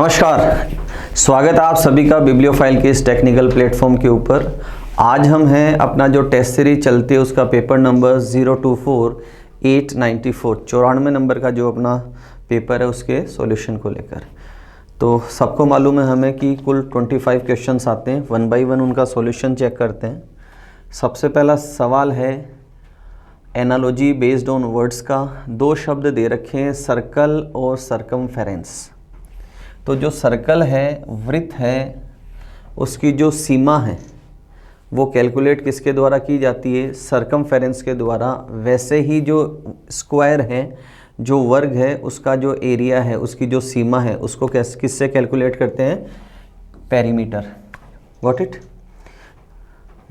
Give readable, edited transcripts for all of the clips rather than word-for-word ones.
नमस्कार, स्वागत है आप सभी का बिब्लियोफाइल के इस टेक्निकल प्लेटफॉर्म के ऊपर। आज हम हैं अपना जो टेस्ट सीरीज चलती है उसका पेपर नंबर 024894 94 नंबर का जो अपना पेपर है उसके सॉल्यूशन को लेकर। तो सबको मालूम है हमें कि कुल 25 क्वेश्चंस आते हैं, वन बाय वन उनका सॉल्यूशन चेक करते हैं। सबसे पहला सवाल है एनालॉजी बेस्ड ऑन वर्ड्स का। दो शब्द दे रखे हैं, सर्कल और सरकमफेरेंस। तो जो सर्कल है, वृत्त है, उसकी जो सीमा है वो कैलकुलेट किसके द्वारा की जाती है? सरकमफेरेंस के द्वारा। वैसे ही जो स्क्वायर है, जो वर्ग है, उसका जो एरिया है, उसकी जो सीमा है, उसको किससे कैलकुलेट करते हैं? पेरीमीटर। Got it?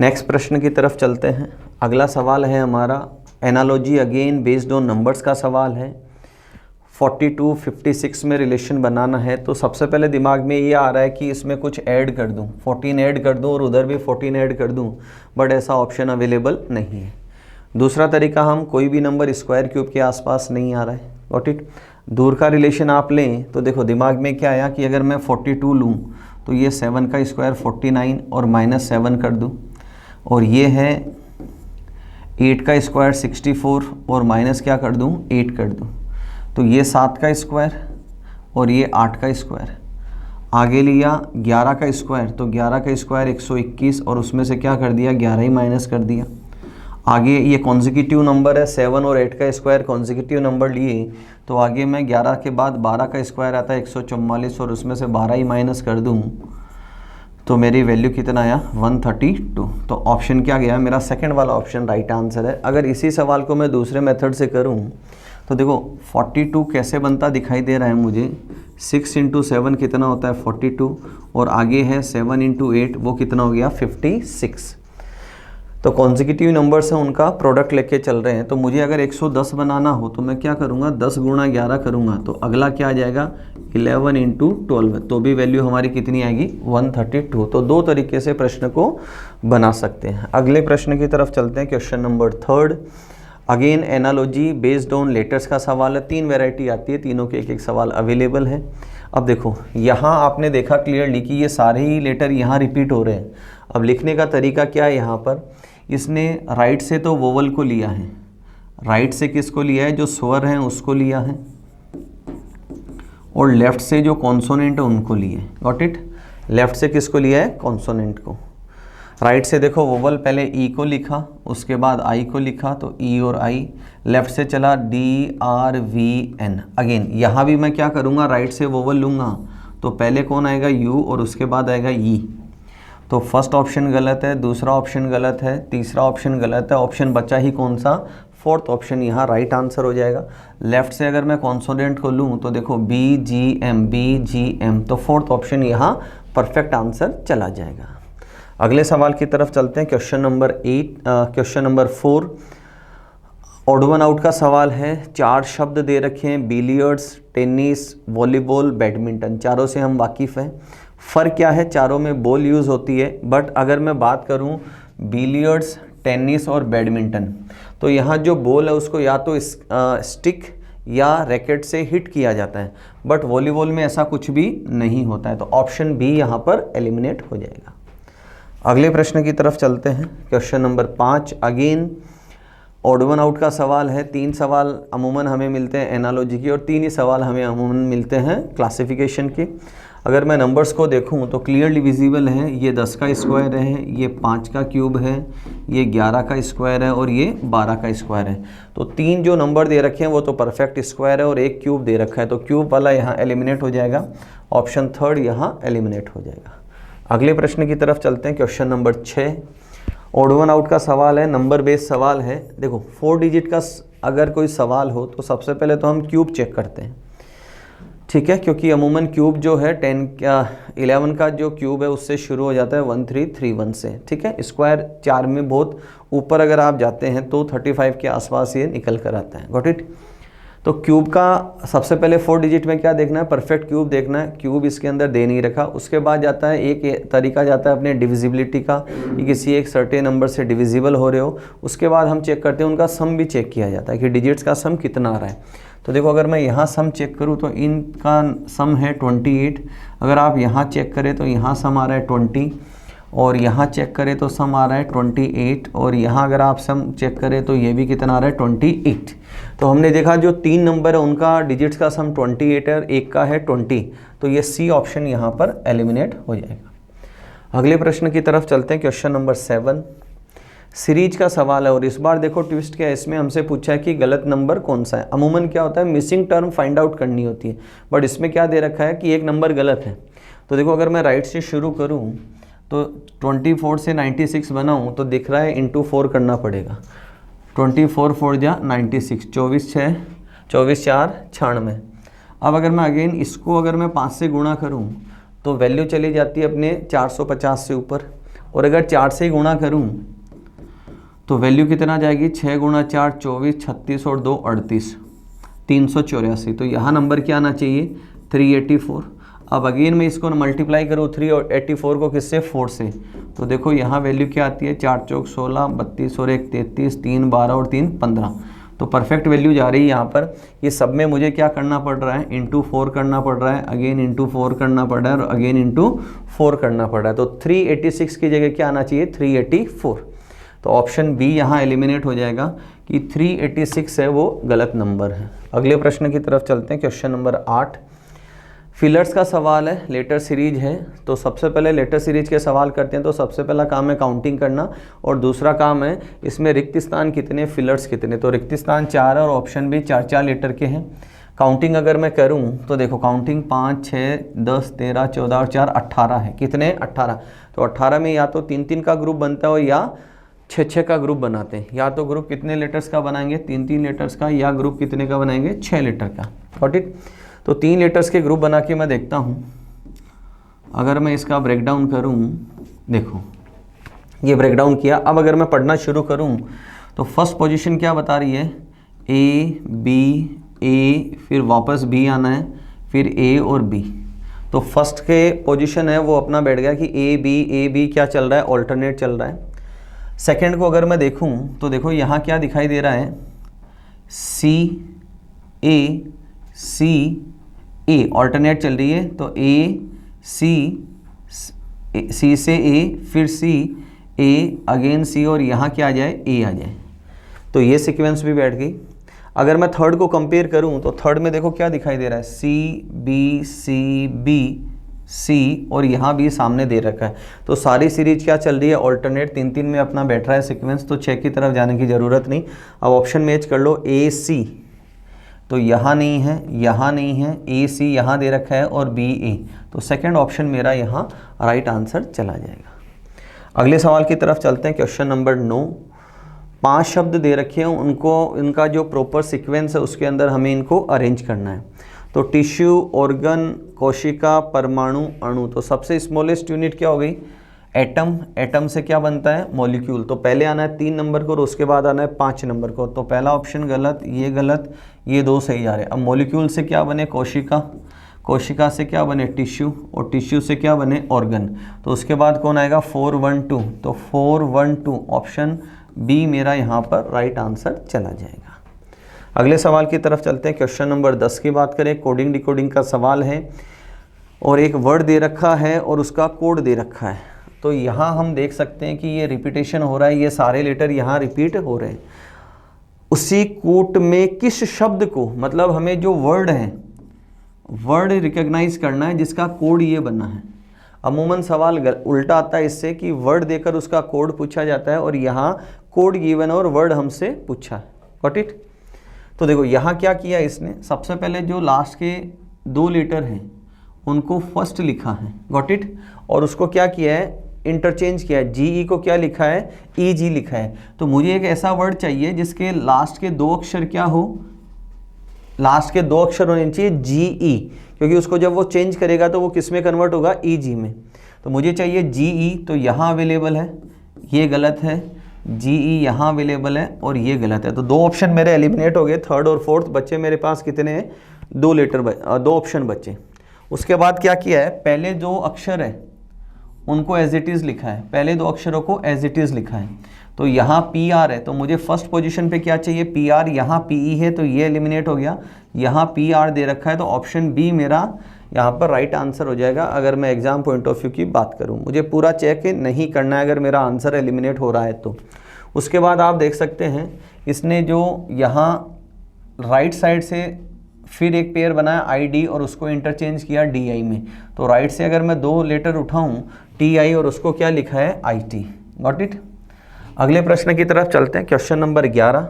नेक्स्ट प्रश्न की तरफ चलते हैं। अगला सवाल है हमारा analogy again based on numbers का सवाल है। 42, 56 में रिलेशन बनाना है। तो सबसे पहले दिमाग में ये आ रहा है कि इसमें कुछ ऐड कर दूं, 14 ऐड कर दूं और उधर भी 14 ऐड कर दूं, बट ऐसा ऑप्शन अवेलेबल नहीं है। दूसरा तरीका, हम कोई भी नंबर स्क्वायर क्यूब के आसपास नहीं आ रहा है। Got it? दूर का रिलेशन आप लें तो देखो दिमाग में क्या आया कि अगर मैं 42 लूँ तो ये 7 का स्क्वायर 49 और -7 कर दूँ, और ये है 8 का स्क्वायर 64 और माइनस क्या कर दूँ? 8 कर दूँ। तो ये 7 का स्क्वायर और ये 8 का स्क्वायर। आगे लिया 11 का स्क्वायर, तो 11 का स्क्वायर 121 और उसमें से क्या कर दिया? 11 ही माइनस कर दिया। आगे ये कॉन्जिक्यूटिव नंबर है, 7 और 8 का स्क्वायर कॉन्जिक्यूटिव नंबर लिए, तो आगे मैं 11 के बाद 12 का स्क्वायर आता है 144 और उसमें से 12 ही माइनस कर दूँ तो मेरी वैल्यू कितना आया? 132। तो ऑप्शन क्या गया? मेरा सेकंड वाला ऑप्शन राइट आंसर है। अगर इसी सवाल को मैं दूसरे मेथड से करूं तो देखो 42 कैसे बनता दिखाई दे रहा है मुझे। 6 × 7 कितना होता है? 42, और आगे है 7 × 8, वो कितना हो गया? 56। तो कॉन्जिक्यूटिव नंबर्स हैं, उनका प्रोडक्ट लेके चल रहे हैं। तो मुझे अगर 110 बनाना हो तो मैं क्या करूँगा? 10 × 11 करूँगा, तो अगला क्या आ जाएगा? 11 × 12, तो भी वैल्यू हमारी कितनी आएगी? 132। तो दो तरीके से प्रश्न को बना सकते हैं। अगले प्रश्न की तरफ चलते हैं, question number 3। Again analogy based on letters का सवाल है। 3 वैरायटी आती है, तीनों के एक सवाल अवेलेबल है। अब देखो यहाँ आपने देखा क्लियरली कि ये सारे ही लेटर यहाँ रिपीट हो रहे हैं। अब लिखने का तरीका क्या है? यहाँ पर इसने राइट से तो वोवल को लिया है, राइट से किसको लिया है? जो स्वर हैं उसको लिया है, और लेफ्ट से जो कॉन्सोनेंट है उनको लिए। Got it? लेफ्ट से किसको लिया है? कॉन्सोनेंट को। राइट से देखो वोवल, पहले ई को लिखा, उसके बाद आई को लिखा, तो ई और आई। लेफ्ट से चला DRVN। अगेन यहाँ भी मैं क्या करूँगा? राइट से वोवल लूँगा, तो पहले कौन आएगा? यू, और उसके बाद आएगा ई। तो फर्स्ट ऑप्शन गलत है, दूसरा ऑप्शन गलत है, तीसरा ऑप्शन गलत है। ऑप्शन बचा ही कौन सा? फोर्थ ऑप्शन यहाँ राइट आंसर हो जाएगा। लेफ्ट से अगर मैं कॉन्सोनेंट को लूँ तो देखो BGM, तो फोर्थ ऑप्शन यहाँ परफेक्ट आंसर चला जाएगा। अगले सवाल की तरफ चलते हैं, question number 4। Odd one out का सवाल है। 4 शब्द दे रखे हैं, बिलियर्ड्स, टेनिस, वॉलीबॉल, बैडमिंटन। चारों से हम वाकिफ़ हैं। फ़र्क क्या है? चारों में बॉल यूज़ होती है, बट अगर मैं बात करूं बिलियर्ड्स, टेनिस और बैडमिंटन, तो यहाँ जो बॉल है उसको या तो स्टिक या रैकेट से हिट किया जाता है, बट वॉलीबॉल में ऐसा कुछ भी नहीं होता है। तो ऑप्शन बी यहाँ पर एलिमिनेट हो जाएगा। अगले प्रश्न की तरफ चलते हैं, question number 5। Again odd one out का सवाल है। 3 सवाल अमूमन हमें मिलते हैं एनालॉजी की, और 3 ही सवाल हमें अमूमन मिलते हैं क्लासिफिकेशन के। अगर मैं नंबर्स को देखूं तो क्लियरली विजिबल है, ये 10 का स्क्वायर है, ये 5 का क्यूब है, ये 11 का स्क्वायर है, और ये 12 का स्क्वायर है। तो 3 जो नंबर दे रखे हैं वो तो परफेक्ट स्क्वायर है, और एक क्यूब दे रखा है, तो क्यूब वाला यहाँ एलिमिनेट हो जाएगा। ऑप्शन 3 यहाँ एलिमिनेट हो जाएगा। अगले प्रश्न की तरफ चलते हैं, question number 6। Odd one out का सवाल है, नंबर बेस्ड सवाल है। देखो 4 डिजिट का अगर कोई सवाल हो तो सबसे पहले तो हम क्यूब चेक करते हैं, ठीक है, क्योंकि अमूमन क्यूब जो है 11 का जो क्यूब है उससे शुरू हो जाता है 1331 से, ठीक है। स्क्वायर 4 में बहुत ऊपर अगर आप जाते हैं तो 35 के आसपास ये निकल कर आता है। Got it? तो क्यूब का सबसे पहले 4 डिजिट में क्या देखना है? परफेक्ट क्यूब देखना है। क्यूब इसके अंदर दे नहीं रखा। उसके बाद जाता है एक तरीका जाता है अपने डिविजिबिलिटी का, कि किसी एक सर्टेन नंबर से डिविजिबल हो रहे हो। उसके बाद हम चेक करते हैं, उनका सम भी चेक किया जाता है कि डिजिट्स का सम कितना आ रहा है। तो देखो अगर मैं यहाँ सम चेक करूँ तो इनका सम है 28, अगर आप यहाँ चेक करें तो यहाँ सम आ रहा है 20, और यहाँ चेक करें तो सम आ रहा है 28, और यहाँ अगर आप सम चेक करें तो ये भी कितना आ रहा है 28। तो हमने देखा जो 3 नंबर है उनका डिजिट्स का सम 28 है और एक का है 20, तो ये सी ऑप्शन यहाँ पर एलिमिनेट हो जाएगा। अगले प्रश्न की तरफ चलते हैं, क्वेश्चन नंबर 7 सीरीज का सवाल है, और इस बार देखो ट्विस्ट क्या है, इसमें हमसे पूछा है कि गलत नंबर कौन सा है। अमूमन क्या होता है, मिसिंग टर्म फाइंड आउट करनी होती है, बट इसमें क्या दे रखा है कि एक नंबर गलत है। तो देखो अगर मैं राइट से शुरू करूँ तो 24 से 96 बनाऊँ तो दिख रहा है इंटू 4 करना पड़ेगा। 24 4 जा 96, 24 6 24 4 96। अब अगर मैं अगेन इसको अगर मैं 5 से गुणा करूँ तो वैल्यू चली जाती है अपने 450 से ऊपर, और अगर 4 से गुणा करूँ तो वैल्यू कितना जाएगी, 6 गुणा 4 24, 36 और 2 38, 384। तो यहाँ नंबर क्या आना चाहिए 384। अब अगेन मैं इसको मल्टीप्लाई करूँ 384 को किससे 4 से, तो देखो यहाँ वैल्यू क्या आती है 4 चौक 16, 32 और 1 33, 3 12 और 3 15। तो परफेक्ट वैल्यू जा रही है यहाँ पर। ये सब में मुझे क्या करना पड़ रहा है, इंटू 4 करना पड़ रहा है, अगेन इंटू 4 करना पड़ रहा है और अगेन इंटू 4 करना पड़ रहा है। तो 386 की जगह क्या आना चाहिए 384। तो ऑप्शन बी यहाँ एलिमिनेट हो जाएगा कि 386 है वो गलत नंबर है। अगले प्रश्न की तरफ चलते हैं, क्वेश्चन नंबर 8 फिलर्स का सवाल है, लेटर सीरीज है। तो सबसे पहले लेटर सीरीज के सवाल करते हैं। तो सबसे पहला काम है काउंटिंग करना, और दूसरा काम है इसमें रिक्त स्थान कितने, फिलर्स कितने। तो रिक्त स्थान 4 है और ऑप्शन भी 4 लेटर के हैं। काउंटिंग अगर मैं करूं तो देखो काउंटिंग 5 6 10 13 14 और 4 18 है। कितने 18। तो 18 में या तो 3 का ग्रुप बनता है और या 6 का ग्रुप बनाते हैं। या तो ग्रुप कितने लेटर्स का बनाएंगे 3 लेटर्स का, या ग्रुप कितने का बनाएंगे 6 लेटर का। Got it. तो 3 लेटर्स के ग्रुप बना के मैं देखता हूँ। अगर मैं इसका ब्रेकडाउन करूँ, देखो ये ब्रेकडाउन किया। अब अगर मैं पढ़ना शुरू करूँ तो फर्स्ट पोजीशन क्या बता रही है, ए बी ए, फिर वापस बी आना है, फिर ए और बी। तो फर्स्ट के पोजीशन है वो अपना बैठ गया कि ए बी क्या चल रहा है, ऑल्टरनेट चल रहा है। सेकेंड को अगर मैं देखूँ तो देखो यहाँ क्या दिखाई दे रहा है, सी ए ऑल्टरनेट चल रही है। तो ए सी से ए, फिर सी ए, अगेन सी, और यहाँ क्या आ जाए ए आ जाए। तो ये सीक्वेंस भी बैठ गई। अगर मैं थर्ड को कंपेयर करूँ तो थर्ड में देखो क्या दिखाई दे रहा है, सी बी सी, और यहाँ भी सामने दे रखा है। तो सारी सीरीज क्या चल रही है, ऑल्टरनेट 3 में अपना बैठ रहा है सीक्वेंस। तो 6 की तरफ जाने की ज़रूरत नहीं। अब ऑप्शन मैच कर लो, ए सी तो यहाँ नहीं है, यहाँ नहीं है, ए सी यहाँ दे रखा है और बी ए। तो सेकंड ऑप्शन मेरा यहाँ राइट आंसर चला जाएगा। अगले सवाल की तरफ चलते हैं, क्वेश्चन नंबर 9 5 शब्द दे रखे हैं, उनको इनका जो प्रॉपर सीक्वेंस है उसके अंदर हमें इनको अरेंज करना है। तो टिश्यू, ऑर्गन, कोशिका, परमाणु, अणु। तो सबसे स्मॉलेस्ट यूनिट क्या हो गई, एटम। एटम से क्या बनता है, मॉलिक्यूल। तो पहले आना है 3 नंबर को और उसके बाद आना है 5 नंबर को। तो पहला ऑप्शन गलत, ये 2 सही जा रहे हैं। अब मॉलिक्यूल से क्या बने, कोशिका। कोशिका से क्या बने, टिश्यू, और टिश्यू से क्या बने, ऑर्गन। तो उसके बाद कौन आएगा, 412। तो 412 ऑप्शन बी मेरा यहाँ पर राइट आंसर चला जाएगा। अगले सवाल की तरफ चलते हैं, क्वेश्चन नंबर 10 की बात करें। कोडिंग डिकोडिंग का सवाल है और एक वर्ड दे रखा है और उसका कोड दे रखा है। तो यहाँ हम देख सकते हैं कि ये रिपीटेशन हो रहा है, ये सारे लेटर यहाँ रिपीट हो रहे हैं। उसी कूट में किस शब्द को, मतलब हमें जो वर्ड है वर्ड रिकॉग्नाइज करना है जिसका कोड ये बना है। अमूमन सवाल उल्टा आता है इससे कि वर्ड देकर उसका कोड पूछा जाता है और यहाँ कोड गिवन और वर्ड हमसे पूछा है। Got it. तो देखो यहाँ क्या किया इसने, सबसे पहले जो लास्ट के 2 लेटर हैं उनको फर्स्ट लिखा है। Got it. और उसको क्या किया है, इंटरचेंज किया है। जीई को क्या लिखा है, ईजी लिखा है। तो मुझे एक ऐसा वर्ड चाहिए जिसके लास्ट के 2 अक्षर क्या हो, लास्ट के 2 अक्षर होने चाहिए जीई, क्योंकि उसको जब वो चेंज करेगा तो वो किस में कन्वर्ट होगा, ईजी में। तो मुझे चाहिए जीई। तो यहाँ अवेलेबल है, ये गलत है। जीई यहाँ अवेलेबल है और ये गलत है। तो 2 ऑप्शन मेरे एलिमिनेट हो गए। थर्ड और फोर्थ बच्चे मेरे पास कितने हैं, 2 ऑप्शन बचे। उसके बाद क्या किया है, पहले जो अक्षर है उनको एज इट इज़ लिखा है, पहले दो अक्षरों को एज इट इज़ लिखा है। तो यहाँ पी आर है, तो मुझे फर्स्ट पोजीशन पे क्या चाहिए, पी आर, यहाँ पी ई है तो ये एलिमिनेट हो गया, यहाँ पी आर दे रखा है, तो ऑप्शन बी मेरा यहाँ पर राइट आंसर हो जाएगा। अगर मैं एग्जाम पॉइंट ऑफ व्यू की बात करूँ, मुझे पूरा चेक नहीं करना है अगर मेरा आंसर एलिमिनेट हो रहा है तो। उसके बाद आप देख सकते हैं इसने जो यहाँ राइट साइड से फिर एक पेयर बनाया आई डी और उसको इंटरचेंज किया डी आई में। तो राइट से अगर मैं दो लेटर उठाऊं टी आई और उसको क्या लिखा है आई टी। Got it. अगले प्रश्न की तरफ चलते हैं, क्वेश्चन नंबर 11।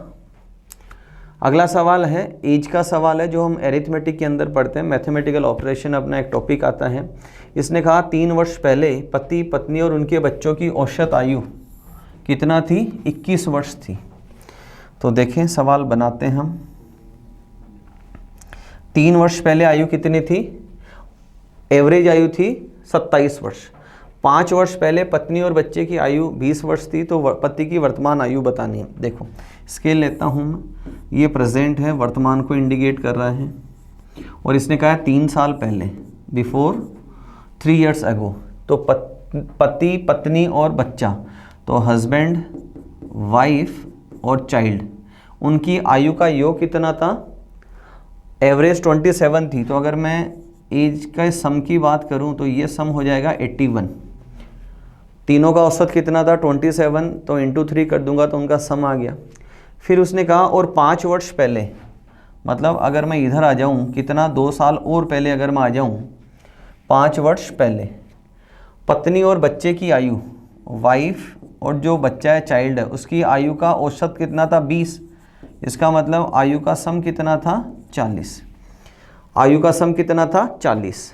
अगला सवाल है एज का सवाल है, जो हम एरिथमेटिक के अंदर पढ़ते हैं, मैथमेटिकल ऑपरेशन अपना एक टॉपिक आता है। इसने कहा 3 वर्ष पहले पति पत्नी और उनके बच्चों की औसत आयु कितना थी, 21 वर्ष थी। तो देखें सवाल बनाते हैं हम। 3 वर्ष पहले आयु कितनी थी, एवरेज आयु थी 27 वर्ष। 5 वर्ष पहले पत्नी और बच्चे की आयु 20 वर्ष थी, तो पति की वर्तमान आयु बतानी है। देखो स्केल लेता हूँ मैं, ये प्रेजेंट है, वर्तमान को इंडिकेट कर रहा है, और इसने कहा 3 साल पहले, बिफोर 3 years ago। तो पति पत्नी और बच्चा, तो हस्बैंड वाइफ और चाइल्ड, उनकी आयु का योग कितना था, एवरेज 27 थी। तो अगर मैं एज का सम की बात करूं तो ये सम हो जाएगा 81। तीनों का औसत कितना था 27, तो इंटू 3 कर दूंगा तो उनका सम आ गया। फिर उसने कहा और 5 वर्ष पहले, मतलब अगर मैं इधर आ जाऊं कितना, 2 साल और पहले अगर मैं आ जाऊं 5 वर्ष पहले, पत्नी और बच्चे की आयु, वाइफ और जो बच्चा है चाइल्ड है उसकी आयु का औसत कितना था 20। इसका मतलब आयु का सम कितना था 40। आयु का सम कितना था 40।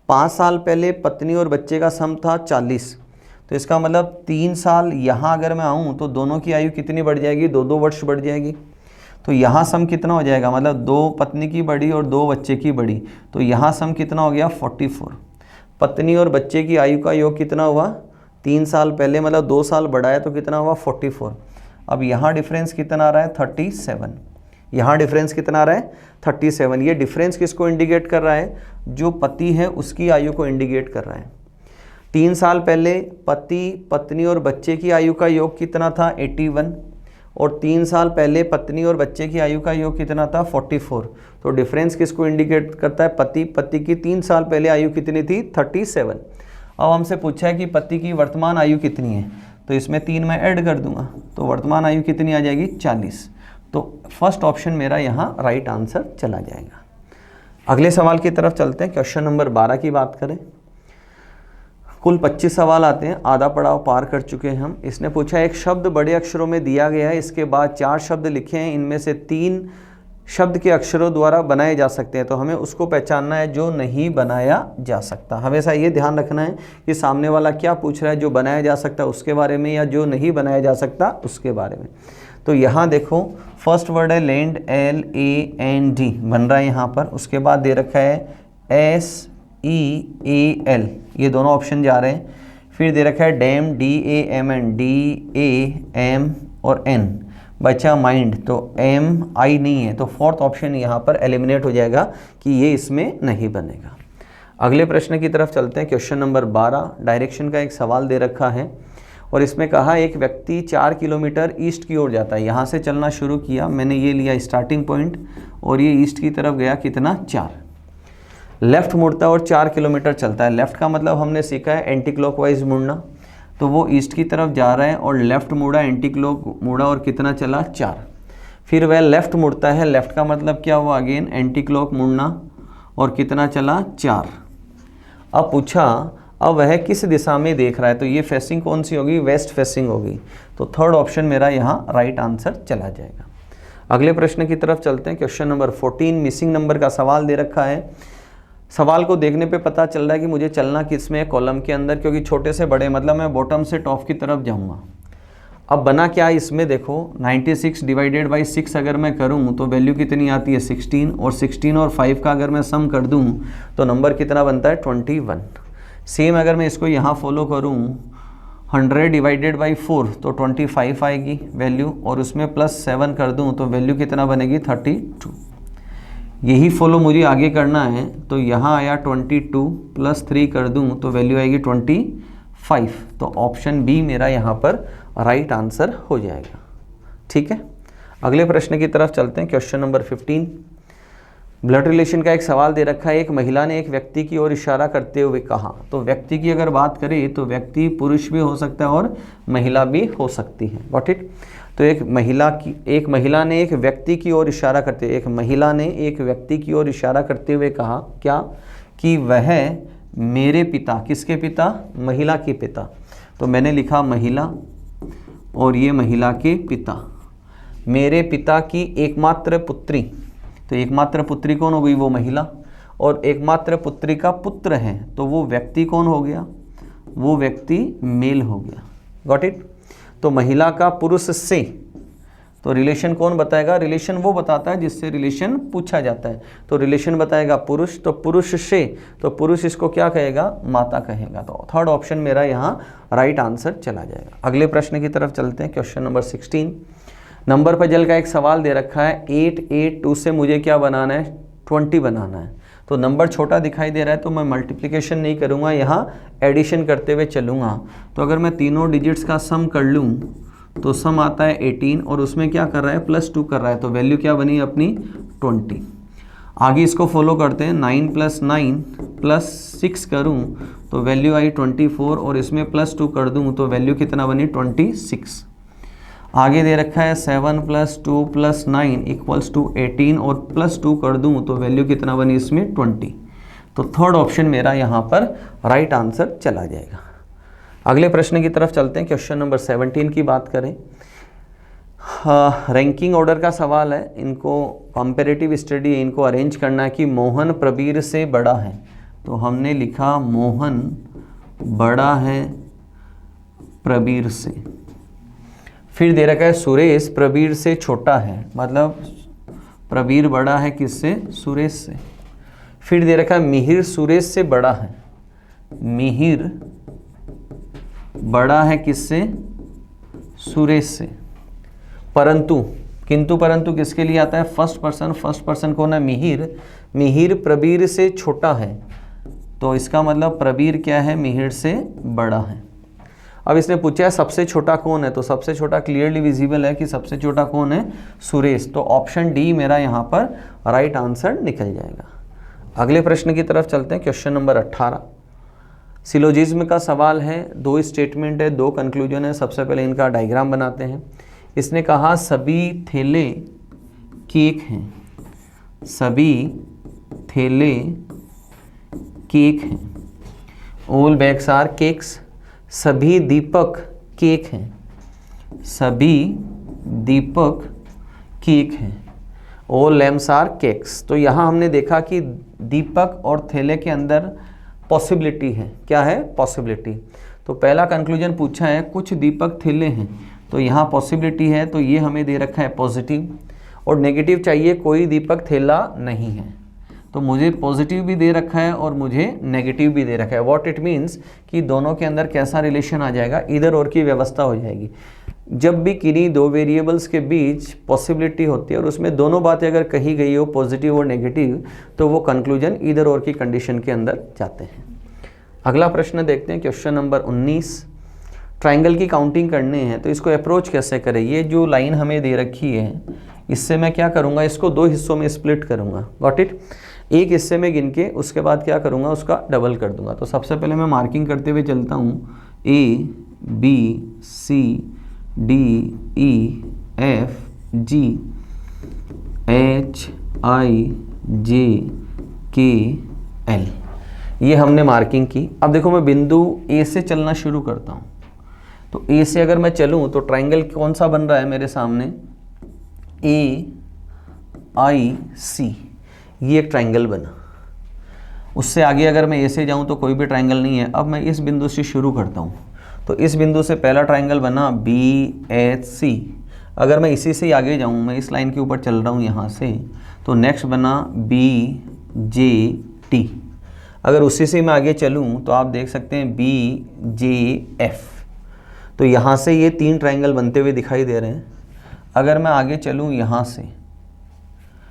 5 साल पहले पत्नी और बच्चे का सम था 40। तो इसका मतलब 3 साल यहाँ अगर मैं आऊँ तो दोनों की आयु कितनी बढ़ जाएगी, 2-2 वर्ष बढ़ जाएगी। तो यहाँ सम कितना हो जाएगा, मतलब 2 पत्नी की बढ़ी और 2 बच्चे की बढ़ी, तो यहाँ सम कितना हो गया 44। पत्नी और बच्चे की आयु का योग कितना हुआ, 3 साल पहले मतलब 2 साल बढ़ाया तो कितना हुआ 44। अब यहाँ डिफरेंस कितना आ रहा है 37। यहाँ डिफरेंस कितना आ रहा है 37। ये डिफरेंस किसको इंडिकेट कर रहा है, जो पति है उसकी आयु को इंडिकेट कर रहा है। 3 साल पहले पति पत्नी और बच्चे की आयु का योग कितना था 81, और 3 साल पहले पत्नी और बच्चे की आयु का योग कितना था 44। तो डिफरेंस किसको इंडिकेट करता है, पति की 3 साल पहले आयु कितनी थी 37। अब हमसे पूछा है कि पति की वर्तमान आयु कितनी है, तो इसमें 3 मैं ऐड कर दूंगा तो वर्तमान आयु कितनी आ जाएगी 40। तो फर्स्ट ऑप्शन मेरा यहाँ राइट आंसर चला जाएगा। अगले सवाल की तरफ चलते हैं, क्वेश्चन नंबर 12 की बात करें। कुल 25 सवाल आते हैं, आधा पड़ाव पार कर चुके हैं हम। इसने पूछा एक शब्द बड़े अक्षरों में दिया गया है, इसके बाद 4 शब्द लिखे हैं, इनमें से 3 शब्द के अक्षरों द्वारा बनाए जा सकते हैं, तो हमें उसको पहचानना है जो नहीं बनाया जा सकता। हमेशा ये ध्यान रखना है कि सामने वाला क्या पूछ रहा है, जो बनाया जा सकता है उसके बारे में या जो नहीं बनाया जा सकता उसके बारे में। तो यहाँ देखो फर्स्ट वर्ड है लैंड, LAND बन रहा है यहाँ पर। उसके बाद दे रखा है SEAL, ये दोनों ऑप्शन जा रहे हैं। फिर दे रखा है डैम, DAMN, DAM और N। बचा माइंड, तो MI नहीं है, तो फोर्थ ऑप्शन यहाँ पर एलिमिनेट हो जाएगा कि ये इसमें नहीं बनेगा। अगले प्रश्न की तरफ चलते हैं, क्वेश्चन नंबर 12। डायरेक्शन का एक सवाल दे रखा है और इसमें कहा एक व्यक्ति 4 किलोमीटर ईस्ट की ओर जाता है। यहाँ से चलना शुरू किया, मैंने ये लिया स्टार्टिंग पॉइंट और ये ईस्ट की तरफ गया, कितना 4। लेफ़्ट मुड़ता है और 4 किलोमीटर चलता है। लेफ़्ट का मतलब हमने सीखा है एंटी क्लॉकवाइज मुड़ना, तो वो ईस्ट की तरफ जा रहा है और लेफ़्ट मुड़ा, एंटी क्लॉक मुड़ा और कितना चला 4। फिर वह लेफ़्ट मुड़ता है, लेफ़्ट का मतलब क्या हुआ, अगेन एंटी क्लॉक मुड़ना और कितना चला 4। अब पूछा अब वह किस दिशा में देख रहा है, तो ये फेसिंग कौन सी होगी, वेस्ट फेसिंग होगी। तो थर्ड ऑप्शन मेरा यहाँ राइट आंसर चला जाएगा। अगले प्रश्न की तरफ चलते हैं, क्वेश्चन नंबर 14। मिसिंग नंबर का सवाल दे रखा है। सवाल को देखने पे पता चल रहा है कि मुझे चलना किस में है, कॉलम के अंदर, क्योंकि छोटे से बड़े मतलब मैं बॉटम से टॉप की तरफ जाऊंगा। अब बना क्या है इसमें, देखो 96 डिवाइडेड बाई 6 अगर मैं करूं तो वैल्यू कितनी आती है 16, और 16 और 5 का अगर मैं सम कर दूं तो नंबर कितना बनता है 21। सेम अगर मैं इसको यहाँ फॉलो करूँ 100 डिवाइडेड बाई 4 तो 25 आएगी वैल्यू, और उसमें +7 कर दूँ तो वैल्यू कितना बनेगी 32। यही फॉलो मुझे आगे करना है, तो यहाँ आया 22 +3 कर दूँ तो वैल्यू आएगी 5। तो ऑप्शन बी मेरा यहाँ पर राइट आंसर हो जाएगा। ठीक है, अगले प्रश्न की तरफ चलते हैं। क्वेश्चन नंबर 15, ब्लड रिलेशन का एक सवाल दे रखा है। एक महिला ने एक व्यक्ति की ओर इशारा करते हुए कहा। तो व्यक्ति की अगर बात करें तो व्यक्ति पुरुष भी हो सकता है और महिला भी हो सकती है। Got it. तो एक महिला ने एक व्यक्ति की ओर इशारा करते हुए, एक महिला ने एक व्यक्ति की ओर इशारा करते हुए कहा क्या, कि वह मेरे पिता, किसके पिता, महिला के पिता। तो मैंने लिखा महिला और ये महिला के पिता, मेरे पिता की एकमात्र पुत्री। तो एकमात्र पुत्री कौन हो गई, वो महिला, और एकमात्र पुत्री का पुत्र है तो वो व्यक्ति कौन हो गया, वो व्यक्ति मेल हो गया। Got it. तो महिला का पुरुष से, तो रिलेशन कौन बताएगा, रिलेशन वो बताता है जिससे रिलेशन पूछा जाता है। तो रिलेशन बताएगा पुरुष, तो पुरुष से, तो पुरुष इसको क्या कहेगा, माता कहेगा। तो थर्ड ऑप्शन मेरा यहाँ राइट आंसर चला जाएगा। अगले प्रश्न की तरफ चलते हैं। क्वेश्चन नंबर 16, नंबर पजल का एक सवाल दे रखा है। 8, 8, 2 से मुझे क्या बनाना है, 20 बनाना है। तो नंबर छोटा दिखाई दे रहा है तो मैं मल्टीप्लिकेशन नहीं करूँगा, यहाँ एडिशन करते हुए चलूँगा। तो अगर मैं तीनों डिजिट्स का सम कर लूँ तो सम आता है 18 और उसमें क्या कर रहा है, +2 कर रहा है। तो वैल्यू क्या बनी अपनी 20। आगे इसको फॉलो करते हैं। 9 + 9 + 6 करूँ तो वैल्यू आई 24 और इसमें +2 कर दूँ तो वैल्यू कितना बनी 26। आगे दे रखा है 7 + 2 + 9 = 18 और +2 कर दूं तो वैल्यू कितना बनी इसमें 20। तो थर्ड ऑप्शन मेरा यहाँ पर राइट आंसर चला जाएगा। अगले प्रश्न की तरफ चलते हैं। क्वेश्चन नंबर 17 की बात करें। रैंकिंग ऑर्डर का सवाल है। इनको कंपैरेटिव स्टडी है, इनको अरेंज करना है कि मोहन प्रबीर से बड़ा है। तो हमने लिखा मोहन बड़ा है प्रबीर से। फिर दे रखा है सुरेश प्रबीर से छोटा है, मतलब प्रबीर बड़ा है किससे, सुरेश से। फिर दे रखा है मिहिर सुरेश से बड़ा है, मिहिर बड़ा है किससे, सुरेश से। परंतु, किंतु परंतु किसके लिए आता है, फर्स्ट पर्सन कौन है, मिहिर। मिहिर प्रबीर से छोटा है तो इसका मतलब प्रबीर क्या है, मिहिर से बड़ा है। अब इसने पूछा है सबसे छोटा कौन है, तो सबसे छोटा क्लियरली विजिबल है कि सबसे छोटा कौन है, सुरेश। तो ऑप्शन डी मेरा यहाँ पर राइट आंसर निकल जाएगा। अगले प्रश्न की तरफ चलते हैं। क्वेश्चन नंबर 18, सिलोजिज्म का सवाल है। 2 स्टेटमेंट है, 2 कंक्लूजन है। सबसे पहले इनका डायग्राम बनाते हैं। इसने कहा सभी थैले केक हैं, सभी थैले केक हैं, ऑल बैग्स आर केक्स। सभी दीपक केक हैं, सभी दीपक केक हैं, ऑल लैम्प्स आर केक्स। तो यहाँ हमने देखा कि दीपक और थैले के अंदर पॉसिबिलिटी है। क्या है, पॉसिबिलिटी। तो पहला कंक्लूजन पूछा है कुछ दीपक थैले हैं, तो यहाँ पॉसिबिलिटी है, तो ये हमें दे रखा है पॉजिटिव। और नेगेटिव चाहिए कोई दीपक थैला नहीं है, तो मुझे पॉजिटिव भी दे रखा है और मुझे नेगेटिव भी दे रखा है। व्हाट इट मीन्स कि दोनों के अंदर कैसा रिलेशन आ जाएगा, इधर और की व्यवस्था हो जाएगी। जब भी किन्हीं 2 वेरिएबल्स के बीच पॉसिबिलिटी होती है और उसमें दोनों बातें अगर कही गई हो, पॉजिटिव और नेगेटिव, तो वो कंक्लूजन इधर और की कंडीशन के अंदर जाते हैं। अगला प्रश्न देखते हैं। क्वेश्चन नंबर 19, ट्राइंगल की काउंटिंग करने हैं, तो इसको अप्रोच कैसे करें। ये जो लाइन हमें दे रखी है, इससे मैं क्या करूँगा, इसको 2 हिस्सों में स्प्लिट करूँगा। Got it. एक हिस्से में गिन के उसके बाद क्या करूँगा, उसका डबल कर दूंगा। तो सबसे पहले मैं मार्किंग करते हुए चलता हूँ, A, B, C, D, E, F, G, H, I, J, K, L। ये हमने मार्किंग की। अब देखो मैं बिंदु A से चलना शुरू करता हूँ। तो A से अगर मैं चलूँ तो ट्राइंगल कौन सा बन रहा है मेरे सामने, A, I, C। ये एक ट्राइंगल बना। उससे आगे अगर मैं ए से जाऊं तो कोई भी ट्राइंगल नहीं है। अब मैं इस बिंदु से शुरू करता हूं, तो इस बिंदु से पहला ट्राइंगल बना BHC। अगर मैं इसी से आगे जाऊं, मैं इस लाइन के ऊपर चल रहा हूं यहाँ से, तो नेक्स्ट बना BJT। अगर उसी से मैं आगे चलूं तो आप देख सकते हैं BJF। तो यहाँ से ये 3 ट्राइंगल बनते हुए दिखाई दे रहे हैं। अगर मैं आगे चलूँ यहाँ से,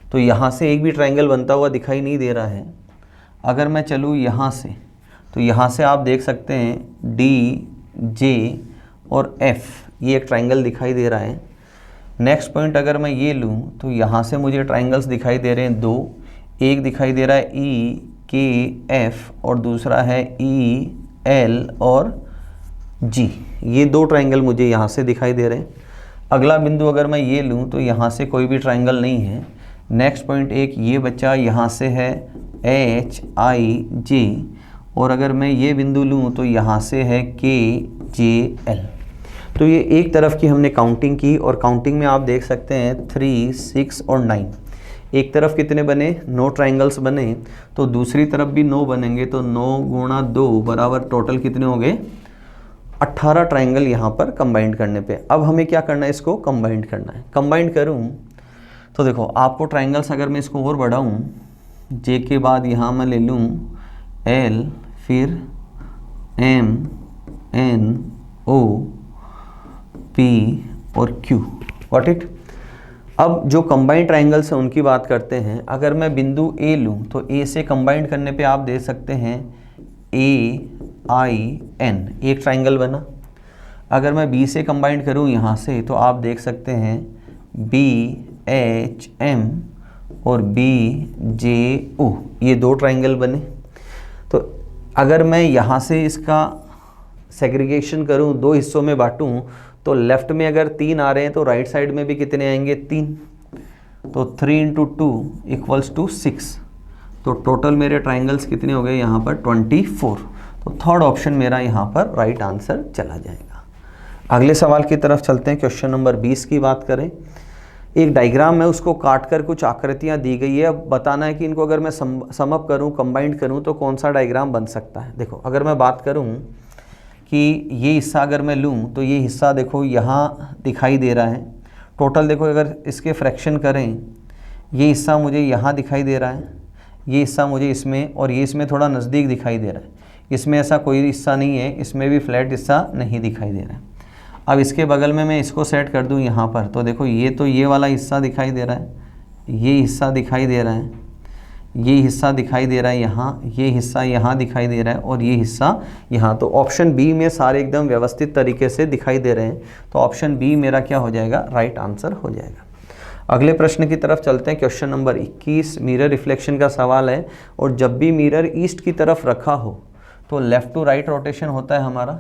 तो यहाँ से एक भी ट्राइंगल बनता हुआ दिखाई नहीं दे रहा है। अगर मैं चलूँ यहाँ से तो यहाँ से आप देख सकते हैं डी, जे और एफ, ये एक ट्राइंगल दिखाई दे रहा है। नेक्स्ट पॉइंट अगर मैं ये लूँ तो यहाँ से मुझे ट्राइंगल्स दिखाई दे रहे हैं दो, एक दिखाई दे रहा है ई के एफ और दूसरा है ई एल और जी, ये दो ट्राइंगल मुझे यहाँ से दिखाई दे रहे हैं। अगला बिंदु अगर मैं ये लूँ तो यहाँ से कोई भी ट्राइंगल नहीं है। नेक्स्ट पॉइंट एक ये बच्चा यहाँ से है एच आई जे, और अगर मैं ये बिंदु लूँ तो यहाँ से है के जे एल। तो ये एक तरफ की हमने काउंटिंग की, और काउंटिंग में आप देख सकते हैं 3, 6 और 9। एक तरफ कितने बने? 9 ट्राइंगल्स बने, तो दूसरी तरफ भी 9 बनेंगे, तो 9 गुणा 2 बराबर टोटल कितने हो गए? 18 ट्राइंगल यहाँ पर कंबाइंड करने पे। अब हमें क्या करना है? इसको कंबाइंड करना है। कंबाइंड करूँ तो देखो आपको ट्राइंगल्स अगर मैं इसको और बढ़ाऊँ, जे के बाद यहाँ मैं ले लूँ एल, फिर एम, एन, ओ, पी और क्यू। Got it? अब जो कंबाइंड ट्राइंगल्स हैं उनकी बात करते हैं। अगर मैं बिंदु ए लूँ तो ए से कंबाइंड करने पे आप दे सकते हैं ए आई एन, एक ट्राइंगल बना। अगर मैं बी से कंबाइंड करूँ यहाँ से तो आप देख सकते हैं बी एच एम और बी जे ओ, ये दो ट्राइंगल बने। तो अगर मैं यहाँ से इसका सेग्रीगेशन करूँ, दो हिस्सों में बांटूँ, तो लेफ्ट में अगर 3 आ रहे हैं तो राइट साइड में भी कितने आएंगे? 3। तो 3 × 2 इक्वल्स टू 6। तो टोटल मेरे ट्राइंगल्स कितने हो गए यहाँ पर? 24। तो थर्ड ऑप्शन मेरा यहाँ पर राइट आंसर चला जाएगा। अगले सवाल की तरफ चलते हैं। क्वेश्चन नंबर 20 की बात करें। एक डायग्राम है, उसको काट कर कुछ आकृतियाँ दी गई है। अब बताना है कि इनको अगर मैं समअप करूँ, कंबाइंड करूँ तो कौन सा डायग्राम बन सकता है। देखो अगर मैं बात करूँ कि ये हिस्सा अगर मैं लूँ तो ये हिस्सा देखो यहाँ दिखाई दे रहा है। टोटल देखो अगर इसके फ्रैक्शन करें, ये हिस्सा मुझे यहाँ दिखाई दे रहा है, ये हिस्सा मुझे इसमें, और ये इसमें थोड़ा नज़दीक दिखाई दे रहा है। इसमें ऐसा कोई हिस्सा नहीं है, इसमें भी फ्लैट हिस्सा नहीं दिखाई दे रहा है। अब इसके बगल में मैं इसको सेट कर दूँ यहाँ पर, तो देखो ये तो ये वाला हिस्सा दिखाई दे रहा है, ये हिस्सा दिखाई दे रहा है, ये हिस्सा दिखाई दे रहा है यहाँ, ये हिस्सा यहाँ दिखाई दे रहा है, और ये हिस्सा यहाँ। तो ऑप्शन बी में सारे एकदम व्यवस्थित तरीके से दिखाई दे रहे हैं। तो ऑप्शन बी मेरा क्या हो जाएगा? राइट आंसर हो जाएगा। अगले प्रश्न की तरफ चलते हैं। क्वेश्चन नंबर 21 मिरर रिफ्लेक्शन का सवाल है। और जब भी मिरर ईस्ट की तरफ रखा हो तो लेफ़्ट टू राइट रोटेशन होता है हमारा।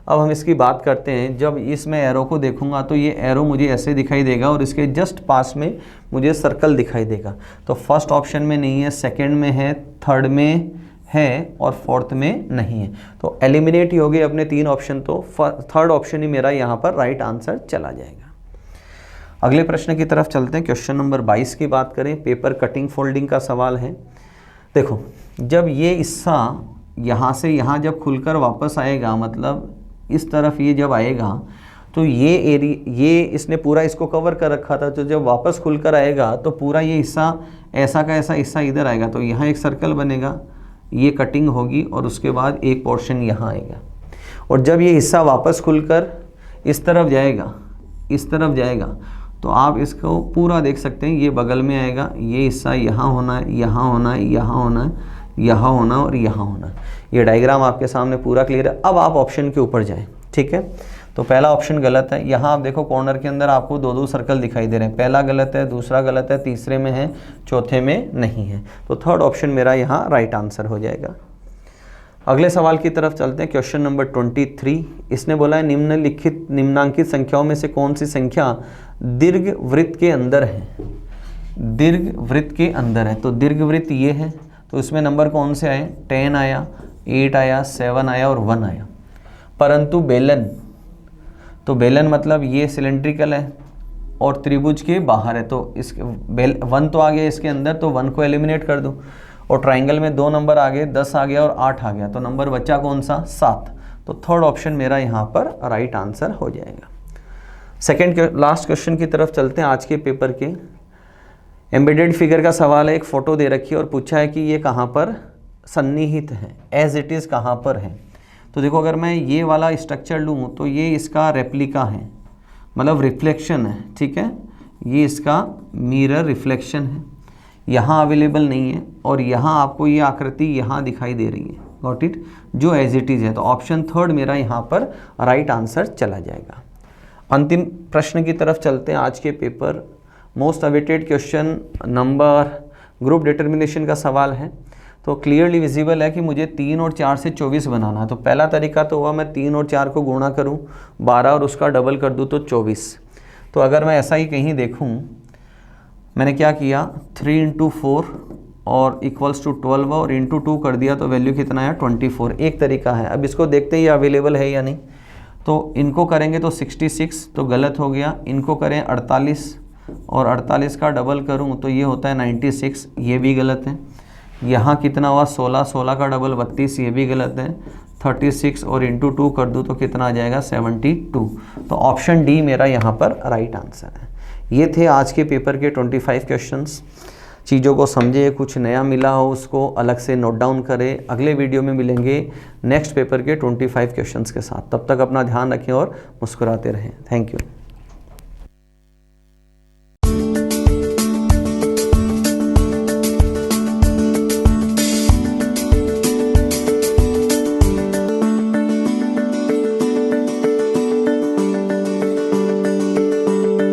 अब हम इसकी बात करते हैं। जब इसमें एरो को देखूंगा तो ये एरो मुझे ऐसे दिखाई देगा, और इसके जस्ट पास में मुझे सर्कल दिखाई देगा। तो फर्स्ट ऑप्शन में नहीं है, सेकंड में है, थर्ड में है और फोर्थ में नहीं है। तो एलिमिनेट ही हो गए अपने 3 ऑप्शन। तो थर्ड ऑप्शन ही मेरा यहाँ पर राइट आंसर चला जाएगा। अगले प्रश्न की तरफ चलते हैं। क्वेश्चन नंबर 22 की बात करें। पेपर कटिंग फोल्डिंग का सवाल है। देखो जब ये हिस्सा यहाँ से यहाँ जब खुलकर वापस आएगा, मतलब इस तरफ ये जब आएगा, तो ये इसने पूरा इसको कवर कर रखा था। तो जब वापस खुलकर आएगा तो पूरा ये हिस्सा ऐसा का ऐसा हिस्सा इधर आएगा। तो यहाँ एक सर्कल बनेगा, ये कटिंग होगी, और उसके बाद एक पोर्शन यहाँ आएगा। और जब ये हिस्सा वापस खुलकर इस तरफ जाएगा, इस तरफ जाएगा, तो आप इसको पूरा देख सकते हैं। ये बगल में आएगा, ये हिस्सा यहाँ होना है, यहाँ होना है, यहाँ होना है, यहाँ होना और यहाँ होना। ये डायग्राम आपके सामने पूरा क्लियर है। अब आप ऑप्शन के ऊपर जाएं। ठीक है, तो पहला ऑप्शन गलत है। यहाँ आप देखो कॉर्नर के अंदर आपको 2-2 सर्कल दिखाई दे रहे हैं। पहला गलत है, दूसरा गलत है, तीसरे में है, चौथे में नहीं है। तो थर्ड ऑप्शन मेरा यहाँ राइट आंसर हो जाएगा। अगले सवाल की तरफ चलते हैं। Question number 23। इसने बोला है निम्नांकित संख्याओं में से कौन सी संख्या दीर्घ वृत्त के अंदर है? दीर्घ वृत्त के अंदर है। तो दीर्घ वृत्त ये है, तो इसमें नंबर कौन से आए? 10 आया, 8 आया, 7 आया और 1 आया। परंतु बेलन, तो बेलन मतलब ये सिलेंड्रिकल है और त्रिभुज के बाहर है। तो इसके 1 तो आ गया इसके अंदर, तो 1 को एलिमिनेट कर दूँ। और ट्राइंगल में 2 नंबर आ गए, 10 आ गया और 8 आ गया। तो नंबर बचा कौन सा? 7। तो थर्ड ऑप्शन मेरा यहाँ पर राइट आंसर हो जाएगा। सेकेंड लास्ट क्वेश्चन की तरफ चलते हैं आज के पेपर के। एम्बेडेड फिगर का सवाल है। एक फ़ोटो दे रखी है और पूछा है कि ये कहाँ पर सन्निहित है, एज इट इज़ कहाँ पर है। तो देखो अगर मैं ये वाला स्ट्रक्चर लूँ तो ये इसका रेप्लिका है, मतलब रिफ्लेक्शन है। ठीक है, ये इसका मिरर रिफ्लेक्शन है, यहाँ अवेलेबल नहीं है। और यहाँ आपको ये आकृति यहाँ दिखाई दे रही है। गॉट इट, जो एज इट इज़ है। तो ऑप्शन थर्ड मेरा यहाँ पर राइट आंसर चला जाएगा। अंतिम प्रश्न की तरफ चलते हैं आज के paper. Most awaited question number group determination का सवाल है। तो क्लियरली विजिबल है कि मुझे 3 और 4 से 24 बनाना है। तो पहला तरीका तो हुआ मैं 3 और 4 को गुणा करूं 12 और उसका डबल कर दूं तो 24। तो अगर मैं ऐसा ही कहीं देखूं, मैंने क्या किया 3 × 4 और इक्वल्स टू 12 और इंटू 2 कर दिया तो वैल्यू कितना है 24। एक तरीका है। अब इसको देखते ही अवेलेबल है या नहीं। तो इनको करेंगे तो 66 तो गलत हो गया, इनको करें 48 और 48 का डबल करूं तो ये होता है 96, ये भी गलत है। यहाँ कितना हुआ 16, 16 का डबल 32, ये भी गलत है। 36 और इंटू 2 कर दूँ तो कितना आ जाएगा 72। तो ऑप्शन डी मेरा यहाँ पर राइट आंसर है। ये थे आज के पेपर के 25 क्वेश्चंस। चीज़ों को समझे, कुछ नया मिला हो उसको अलग से नोट डाउन करें। अगले वीडियो में मिलेंगे नेक्स्ट पेपर के 25 क्वेश्चंस के साथ। तब तक अपना ध्यान रखें और मुस्कुराते रहें। Thank you.